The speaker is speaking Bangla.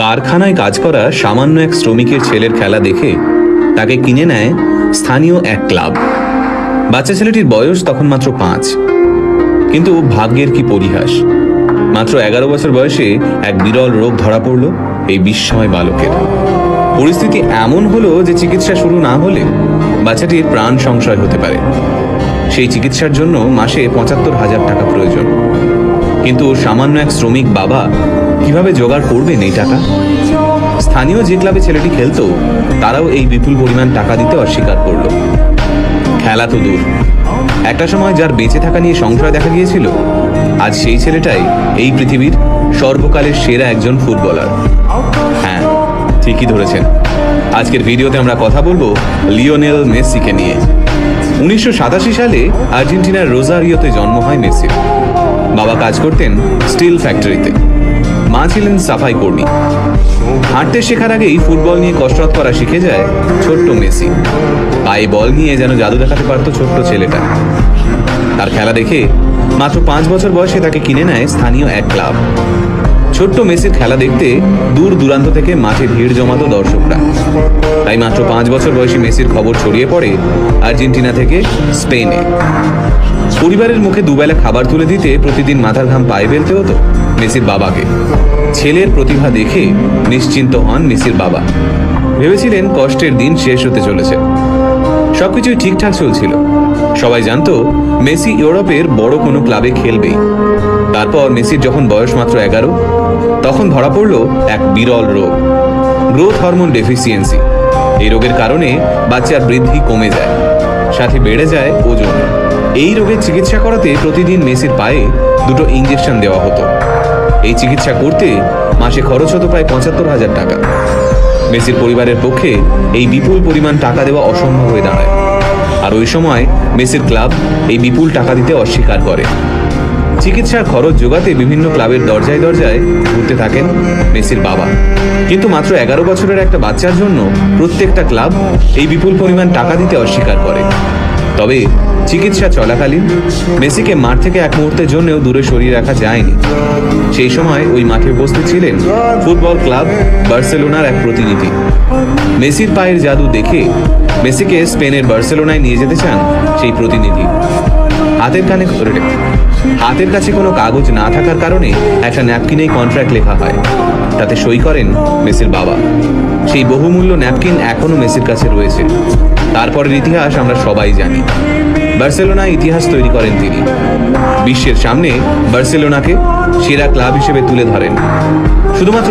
কারখানায় কাজ করা সামান্য এক শ্রমিকের ছেলের খেলা দেখে তাকে কিনে নেয় স্থানীয় এক ক্লাব। বাচ্চা ছেলেটির বয়স তখন মাত্র 5। কিন্তু ভাগ্যের কি পরিহাস, মাত্র 11 বছর বয়সে এক বিরল রোগ ধরা পড়ল এই বিস্ময় বালকের। পরিস্থিতি এমন হলো যে চিকিৎসা শুরু না হলে বাচ্চাটির প্রাণ সংশয় হতে পারে। সেই চিকিৎসার জন্য মাসে 75,000 টাকা প্রয়োজন। কিন্তু সামান্য এক শ্রমিক বাবা কিভাবে জোগাড় করবেন এই টাকা? স্থানীয় যে ক্লাবে ছেলেটি খেলতো তারাও এই বিপুল পরিমাণ টাকা দিতে অস্বীকার করল। খেলা তো দূর, একটা সময় যার বেঁচে থাকা নিয়ে সংশয় দেখা গিয়েছিল, আজ সেই ছেলেটাই এই পৃথিবীর সর্বকালের সেরা একজন ফুটবলার। হ্যাঁ, ঠিকই ধরেছেন। আজকের ভিডিওতে আমরা কথা বলবো লিওনেল মেসিকে নিয়ে। 1987 সালে আর্জেন্টিনার রোজারিওতে জন্ম হয় মেসির। বাবা কাজ করতেন স্টিল ফ্যাক্টরিতে, মা ছিলেন সাফাই কর্মী। হাঁটতে শেখার আগেই ফুটবল নিয়ে কসরত করা শিখে যায় ছোট্ট মেসি। পায়ে বল নিয়ে যেন জাদু দেখাতে পারত ছোট্ট ছেলেটা। তার খেলা দেখে মাত্র 5 বছর বয়সে তাকে কিনে নেয় স্থানীয় এক ক্লাব। ছোট্ট মেসির খেলা দেখতে দূর দূরান্ত থেকে মাঠে ভিড় জমাতো দর্শকরা। তাই মাত্র 5 বছর বয়সী মেসির খবর ছড়িয়ে পড়ে আর্জেন্টিনা থেকে স্পেনে। পরিবারের মুখে দুবেলা খাবার তুলে দিতে প্রতিদিন মাথার ঘাম পায়ে ফেলতে হতো মেসির বাবাকে। ছেলের প্রতিভা দেখে নিশ্চিন্ত হন মেসির বাবা। ভেবেছিলেন কষ্টের দিন শেষ হতে চলেছে। সবকিছুই ঠিকঠাক চলছিল। সবাই জানতো মেসি ইউরোপের বড় কোনো ক্লাবে খেলবেই। তারপর মেসির যখন বয়স মাত্র 11, তখন ধরা পড়ল এক বিরল রোগ, গ্রোথ হরমোন ডেফিসিয়েন্সি। এই রোগের কারণে বাচ্চার বৃদ্ধি কমে যায়, সাথে বেড়ে যায় ওজন। এই রোগের চিকিৎসা করাতে প্রতিদিন মেসির পায়ে 2টো ইঞ্জেকশন দেওয়া হতো। এই চিকিৎসা করতে মাসে খরচ হতো প্রায় 75,000 টাকা। মেসির পরিবারের পক্ষে এই বিপুল পরিমাণ টাকা দেওয়া অসম্ভব হয়ে দাঁড়ায়। আর ওই সময় মেসির ক্লাব এই বিপুল টাকা দিতে অস্বীকার করে। চিকিৎসার খরচ জোগাতে বিভিন্ন ক্লাবের দরজায় দরজায় ঘুরতে থাকেন মেসির বাবা। কিন্তু মাত্র 11 বছরের একটা বাচ্চার জন্য প্রত্যেকটা ক্লাব এই বিপুল পরিমাণ টাকা দিতে অস্বীকার করে। তবে চিকিৎসা চলাকালীন মেসিকে মাঠ থেকে এক মুহূর্তের জন্যও দূরে সরিয়ে রাখা যায়নি। সেই সময় ওই মাঠে উপস্থিত ছিলেন ফুটবল ক্লাব বার্সেলোনার এক প্রতিনিধি। মেসির পায়ের জাদু দেখে মেসিকে স্পেনের বার্সেলোনায় নিয়ে যেতে চান সেই প্রতিনিধি। হাতের কাছে কোনো কাগজ না থাকার কারণে একটা ন্যাপকিনেই কন্ট্রাক্ট লেখা হয়। তাতে সই করেন মেসির বাবা। সেই বহুমূল্য ন্যাপকিন এখনো মেসির কাছে রয়েছে। তারপরের ইতিহাস আমরা সবাই জানি। বার্সেলোনায় ইতিহাস তৈরি করেন তিনি। বিশ্বের সামনে বার্সেলোনাকে সেরা ক্লাব হিসেবে তুলে ধরেন। শুধুমাত্র